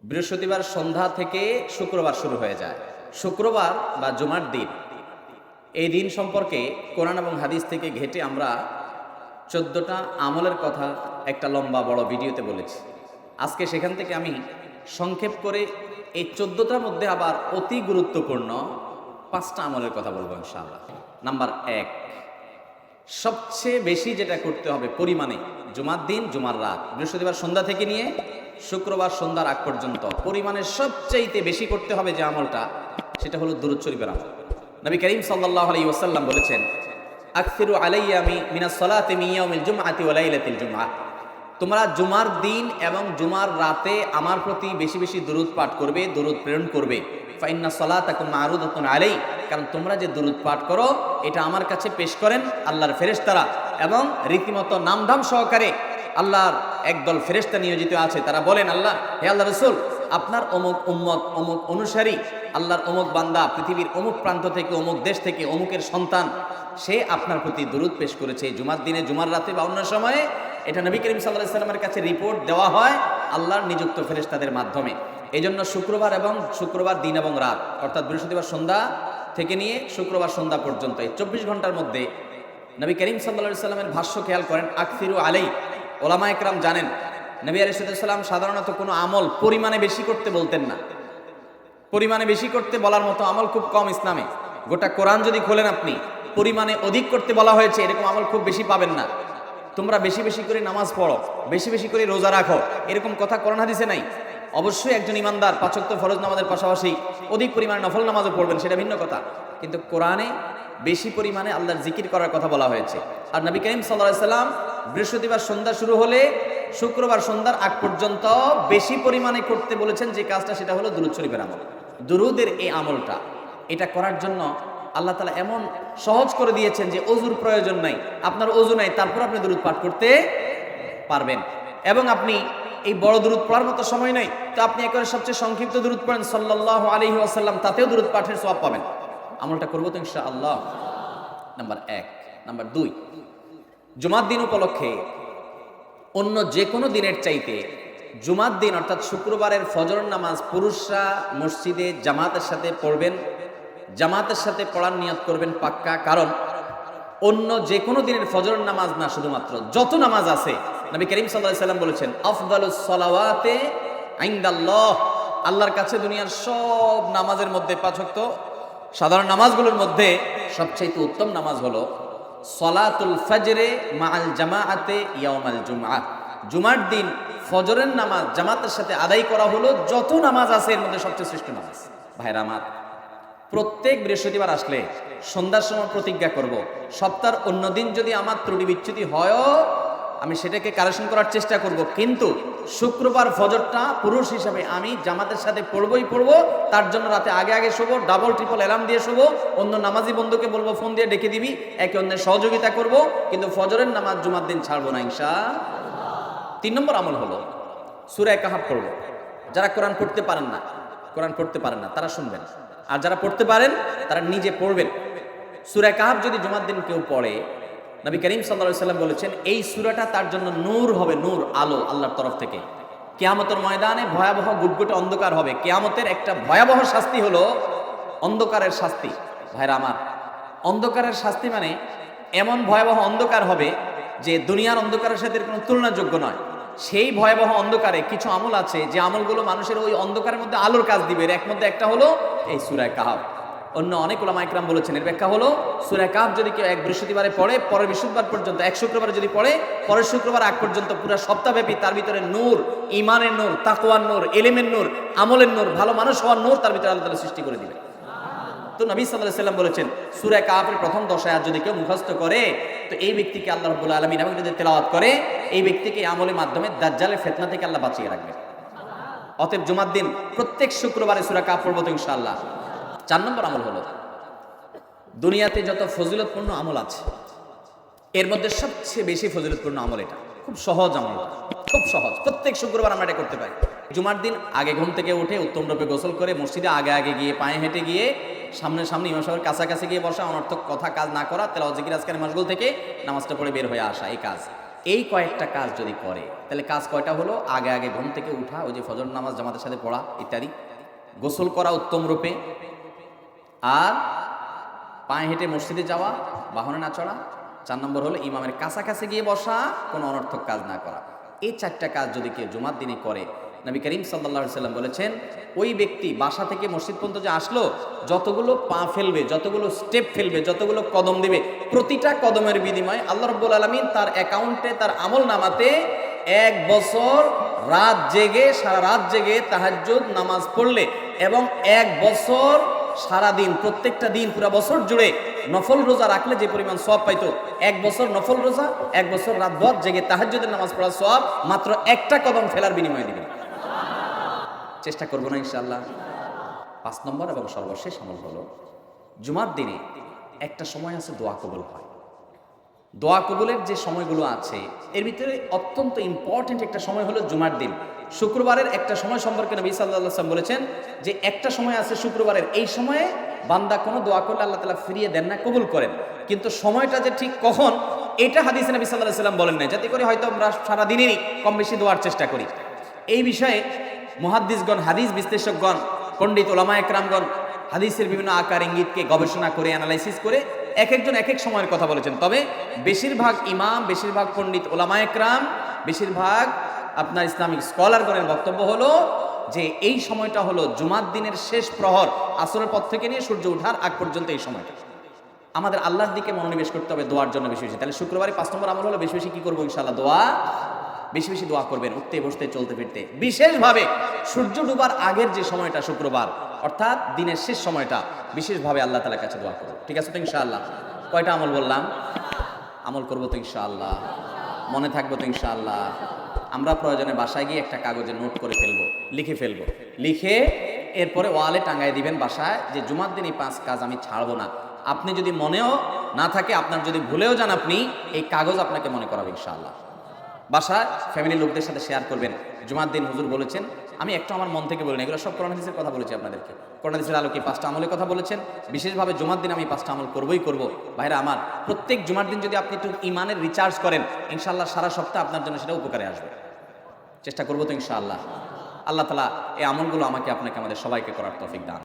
বৃহস্পতিবার সন্ধ্যা থেকে শুক্রবার শুরু হয়ে যায়। শুক্রবার বা জুমার দিন, এই দিন সম্পর্কে কোরআন এবং হাদিস থেকে ঘেঁটে আমরা 14টা আমলের কথা একটা লম্বা বড় ভিডিওতে বলেছি। আজকে সেখান থেকে আমি সংক্ষেপ করে এই 14টার মধ্যে আবার অতি গুরুত্বপূর্ণ 5টা আমলের কথা বলবো ইনশাআল্লাহ। নাম্বার 1, সবচেয়ে বেশি যেটা করতে হবে পরিমাণে, জুমার দিন জুমার রাত, বৃহস্পতিবার সন্ধ্যা থেকে নিয়ে শুক্রবার সন্ধ্যার আগ পর্যন্ত পরিমাণে সবচাইতে বেশি করতে হবে যে আমলটা, সেটা হলো দুরূদ শরীফের আমল। নবী করিম সাল্লাল্লাহু আলাইহি ওয়াসাল্লাম বলেছেন, আকসিরু আলাইয়া মিনাস সালাতি মিন ইয়াউমিল জুমআতি ওয়া লাইলাতিল জুমআহ, তোমরা জুমার দিন এবং জুমার রাতে আমার প্রতি বেশি বেশি দুরূদ পাঠ করবে, দুরূদ প্রেরণ করবে। ফাইন্না সালাতাকুম মারুদাতুন আলাই, কারণ তোমরা যে দুরূদ পাঠ করো এটা আমার কাছে পেশ করেন আল্লাহর ফেরেশতারা, এবং রীতিমতো নামধাম সহকারে আল্লাহর একদল ফেরেশতা নিয়োজিত আছে। তারা বলেন, আল্লাহ, হে আল্লাহ রাসূল, আপনার অমুক উম্মত, অমুক অনুসারী, আল্লাহর অমুক বান্দা পৃথিবীর অমুক প্রান্ত থেকে, অমুক দেশ থেকে, অমুকের সন্তান, সে আপনার প্রতি দুরূদ পেশ করেছে জুমার দিনে, জুমার রাতে বা অন্য সময়ে। এটা নবী করিম সাল্লাল্লাহু আলাইহি ওয়াসাল্লামের কাছে রিপোর্ট দেওয়া হয় আল্লাহর নিযুক্ত ফেরেশতাদের মাধ্যমে। এই জন্য শুক্রবার এবং শুক্রবার দিন এবং রাত, অর্থাৎ বৃহস্পতিবার সন্ধ্যা থেকে নিয়ে শুক্রবার সন্ধ্যা পর্যন্ত এই 24 ঘন্টার মধ্যে নবী করিম সাল্লাল্লাহু আলাইহি ওয়াসাল্লামের ভাষ্য খেয়াল করেন, আকসিরু আলাই। ওলামা একরাম জানেন, নবী আলাইহিস সালাম সাধারণত কোনো আমল পরিমাণে বেশি করতে বলতেন না। পরিমাণে বেশি করতে বলার মতো আমল খুব কম ইসলামে। গোটা কোরআন যদি খোলেন আপনি, পরিমাণে অধিক করতে বলা হয়েছে এরকম আমল খুব বেশি পাবেন না। তোমরা বেশি বেশি করে নামাজ পড়ো, বেশি বেশি করে রোজা রাখো, এরকম কথা কোরআন হাদিসে নাই। অবশ্যই একজন ইমানদার 5 ওয়াক্ত ফরজ নামাজের পাশাপাশি অধিক পরিমাণে নফল নামাজও পড়বেন, সেটা ভিন্ন কথা। কিন্তু কোরআনে বেশি পরিমাণে আল্লাহর জিকির করার কথা বলা হয়েছে। আর নবী করিম সাল্লাল্লাহু আলাইহি ওয়াসাল্লাম বৃহস্পতিবার সন্ধ্যা শুরু হলে শুক্রবার সন্ধ্যার আগ পর্যন্ত বেশি পরিমাণে করতে বলেছেন যে কাজটা, সেটা হলো দুরূদ শরীফের আমল। দুরূদের এই আমলটা, এটা করার জন্য আল্লাহ তাআলা এমন সহজ করে দিয়েছেন যে অজুর প্রয়োজন নাই। আপনার অজু নাই, তারপর আপনি দুরূদ পাঠ করতে পারবেন। এবং আপনি এই বড় দুরূদ পড়ার মতো সময় নাই, তো আপনি একেবারে সবচেয়ে সংক্ষিপ্ত দুরূদ পড়েন সাল্লাল্লাহু আলাইহি ওয়াসাল্লাম, তাতেও দুরূদ পাঠের সওয়াব পাবেন। আমলটা করবো তো ইনশাআল্লাহ। নাম্বার 1। নাম্বার 2, জুমার দিন উপলক্ষে অন্য যে কোনো দিনের চাইতে জুমার দিন অর্থাৎ শুক্রবারের ফজর নামাজ পুরুষরা মসজিদে জামাতের সাথে পড়বেন। জামাতের সাথে পড়ার নিয়ত করবেন পাক্কা, কারণ অন্য যে কোনো দিনের ফজর নামাজ না, শুধুমাত্র যত নামাজ আছে, নবী করিম সাল্লাল্লাহু আলাইহি ওয়াসাল্লাম বলেছেন, আফদালুস সালাওয়াতে ইনদাল্লাহ, আল্লাহর কাছে দুনিয়ার সব নামাজের মধ্যে 5 ওয়াক্ত সাধারণ নামাজগুলোর মধ্যে সবচেয়ে উত্তম নামাজ হলো সলাতুল ফজরে মাআল জামাআতে ইয়াউমাল জুমআহ, জুমার দিন ফজরের নামাজ জামাতের সাথে আদায় করা হলো যত নামাজ আছে এর মধ্যে সবচেয়ে শ্রেষ্ঠ নামাজ। ভাইরা আমার, প্রত্যেক বৃহস্পতিবার আসলে সন্ধ্যার সময় প্রতিজ্ঞা করব, সপ্তাহের অন্য দিন যদি আমার ত্রুটি বিচ্যুতি হয়ও আমি সেটাকে কারেকশন করার চেষ্টা করব, কিন্তু শুক্রবার ফজরটা পুরুষ হিসাবে আমি জামাতের সাথে পড়বই পড়বো। তার জন্য রাতে আগে আগে শোবো, ডাবল ট্রিপল অ্যালার্ম দিয়ে শোবো, অন্য নামাজি বন্ধুকে বলবো ফোন দিয়ে ডেকে দিবি, একে অন্যের সহযোগিতা করব, কিন্তু ফজরের নামাজ জুমার দিন ছাড়বো না ইনশাআল্লাহ। 3 নম্বর আমল হলো সূরা কাহাফ পড়বো। যারা কোরআন পড়তে পারেন না তারা শুনবেন, আর যারা পড়তে পারেন তারা নিজে পড়বেন। সূরা কাহাফ যদি জুমার দিন কেউ পড়ে, নবী করিম সাল্লাল্লাহু আলাইহি ওয়াসাল্লাম বলেছেন এই সূরাটা তার জন্য নূর হবে, নূর, আলো আল্লাহর তরফ থেকে। কিয়ামতের ময়দানে ভয়াবহ গুটগুটে অন্ধকার হবে। কিয়ামতের একটা ভয়াবহ শাস্তি হলো অন্ধকারের শাস্তি। ভাইরা আমার, অন্ধকারের শাস্তি মানে এমন ভয়াবহ অন্ধকার হবে যে দুনিয়ার অন্ধকারের সাথে কোনো তুলনাযোগ্য নয়। সেই ভয়াবহ অন্ধকারে কিছু আমল আছে যে আমলগুলো মানুষের ওই অন্ধকারের মধ্যে আলোর কাজ দিবে। এর মধ্যে একটা হলো এই সূরা কাহাফ। অন্য অনেক উলামা ইকরাম বলেছেন এর ব্যাখ্যা হলো সূরা কাহাফ যদি কেউ এক বৃহস্পতিবারে পড়ে, পরের বৃহস্পতিবার পর্যন্ত, এক শুক্রবারে যদি পড়ে, পরের শুক্রবার আগ পর্যন্ত পুরো সপ্তাহব্যাপী তার ভিতরে নূর, ঈমানের নূর, তাকওয়ার নূর, ইলমের নূর, আমলের নূর, ভালো মানুষ হওয়ার নূর তার ভিতরে আল্লাহ তাআলা সৃষ্টি করে দিবেন। তো নবী সাল্লাল্লাহু আলাইহি ওয়াসাল্লাম বলেছেন সূরা কাহাফের প্রথম 10 আয়াত যদি কেউ মুখস্থ করে, তো এই ব্যক্তিকে আল্লাহ রাব্বুল আলামিন এবং যদি তেলাওয়াত করে, এই ব্যক্তিকে আমলের মাধ্যমে দাজ্জালের ফিতনা থেকে আল্লাহ বাঁচিয়ে রাখবেন। অতএব জুমার দিন প্রত্যেক শুক্রবারে সূরা কাহাফ পড়ব তো ইনশাআল্লাহ। 4 নম্বর আমল হলো দুনিয়াতে যত ফজিলতপূর্ণ আমল আছে এর মধ্যে সবচেয়ে বেশি ফজিলতপূর্ণ আমল এটা। খুব সহজ আমল, খুব সহজ, প্রত্যেক শুক্রবার আমরা এটা করতে পারি। জুমার দিন আগে ঘুম থেকে উঠে উত্তম রূপে গোসল করে মসজিদে আগে আগে গিয়ে পায়ে হেঁটে গিয়ে সামনে ইমাম সাহেবের কাছাকাছি গিয়ে বসা, অনর্থক কথা কাজ না করা, তেলাওয়াত জিকির আজকার মাশগুল থেকে নামাজটা পড়ে বের হয়ে আসা, এই কাজ এই কয়েকটা কাজ যদি করে তাহলে কাজ কয়টা হলো? আগে আগে ঘুম থেকে উঠা, ওই যে ফজর নামাজ জামাতের সাথে পড়া ইত্যাদি, গোসল করা উত্তম রূপে, আর পায়ে হেঁটে মসজিদে যাওয়া, বাহনে না চড়া। 4 নম্বর হলো ইমামের কাছাকাছি গিয়ে বসা, কোনো অনর্থক কাজ না করা। এই 4টা কাজ যদি কেউ জুমার দিনে করে, নবী করিম সাল্লাল্লাহু আলাইহি সাল্লাম বলেছেন ওই ব্যক্তি বাসা থেকে মসজিদ পর্যন্ত যে আসলো, যতগুলো পা ফেলবে, যতগুলো স্টেপ ফেলবে, যতগুলো কদম দিবে, প্রতিটা কদমের বিনিময়ে আল্লাহ রাব্বুল আলামিন তার অ্যাকাউন্টে, তার আমল নামাতে 1 বছর রাত জেগে, সারা রাত জেগে তাহাজ্জুদ নামাজ পড়লে এবং 1 বছর সারাদিন, প্রত্যেকটা দিন পুরো বছর জুড়ে নফল রোজা রাখলে যে পরিমাণ সওয়াব পাইতো, 1 বছর নফল রোজা, 1 বছর রাতভর জেগে তাহাজ্জুদের নামাজ পড়ার সওয়াব মাত্র একটা কদম ফেলার বিনিময়ে দিবেন। চেষ্টা করবো না ইনশাআল্লাহ? 5 নম্বর এবং সর্বশেষ আমল হলো জুমার দিনে একটা সময় আছে দোয়া কবুল হয়। দোয়া কবুলের যে সময়গুলো আছে এর ভিতরে অত্যন্ত ইম্পর্টেন্ট একটা সময় হলো জুমার দিন। শুক্রবারের একটা সময় সম্পর্কে নবী সাল্লাল্লাহু আলাইহি ওয়াসাল্লাম বলেছেন যে একটা সময় আছে শুক্রবারের, এই সময়ে বান্দা কোনো দোয়া করলে আল্লাহ তাআলা ফিরিয়ে দেন না, কবুল করেন। কিন্তু সময়টা যে ঠিক কখন, এটা হাদিসে নবী সাল্লাল্লাহু আলাইহি ওয়াসাল্লাম বলেন না, যাতে করে হয়তো আমরা সারা দিনেরই কম বেশি দোয়ার চেষ্টা করি। এই বিষয়ে মুহাদ্দিসগণ, হাদিস বিশ্লেষকগণ, পণ্ডিত ওলামা একরামগণ হাদিসের বিভিন্ন আকার ইঙ্গিতকে গবেষণা করে, অ্যানালাইসিস করে এক একজন এক এক সময়ের কথা বলেছেন। তবে বেশিরভাগ ইমাম, বেশিরভাগ পণ্ডিত ওলামা একরাম, বেশিরভাগ আপনার ইসলামিক স্কলারগণের বক্তব্য হলো যে এই সময়টা হলো জুমার দিনের শেষ প্রহর, আসরের পর থেকে নিয়ে সূর্য ওঠার আগ পর্যন্ত এই সময়টা। আমাদের আল্লাহর দিকে মনোনিবেশ করতে হবে দোয়ার জন্য বেশি বেশি। তাহলে শুক্রবারে 5 নম্বর আমল হলো বেশি বেশি কি করবো? ইনশাআল্লাহ দোয়া, বেশি বেশি দোয়া করবেন, উঠতে বসতে চলতে ফিরতে। বিশেষভাবে সূর্য ডুবার আগের যে সময়টা শুক্রবার, অর্থাৎ দিনের শেষ সময়টা, বিশেষভাবে আল্লাহ তাআলার কাছে দোয়া করবো। ঠিক আছে তো ইনশাআল্লাহ? কয়টা আমল বললাম? আমল করবো তো ইনশাআল্লাহ? মনে থাকবো তো ইনশাআল্লাহ? আমরা প্রয়োজনে বাসায় গিয়ে একটা কাগজে নোট করে ফেলবো, লিখে ফেলবো, লিখে এরপরে ওয়ালে টাঙ্গায় দিবেন বাসায় যে জুমার দিন এই 5 কাজ আমি ছাড়বো না। আপনি যদি মনেও না থাকে, আপনার যদি ভুলেও যান, আপনি এই কাগজ আপনাকে মনে করাবে ইনশাআল্লাহ। বাসায় ফ্যামিলির লোকদের সাথে শেয়ার করবেন। জুমার দিন হুজুর বলেছেন, আমি একটু আমার মন থেকে বলিনি, এগুলো সব কোরআন হাদিসের কথা বলেছি আপনাদেরকে। কোরআন হাদিসের আলোকে 5টা আমলের কথা বলেছেন, বিশেষভাবে জুমার দিন আমি 5টা আমল করবই করব। ভাইরা আমার, প্রত্যেক জুমার দিন যদি আপনি একটু ইমানের রিচার্জ করেন, ইনশাআল্লাহ সারা সপ্তাহ আপনার জন্য সেটা উপকারে আসবে। চেষ্টা করবো তো ইনশাআল্লাহ? আল্লাহ তাআলা এই আমলগুলো আমাকে, আপনাকে, আমাদের সবাইকে করার তৌফিক দান।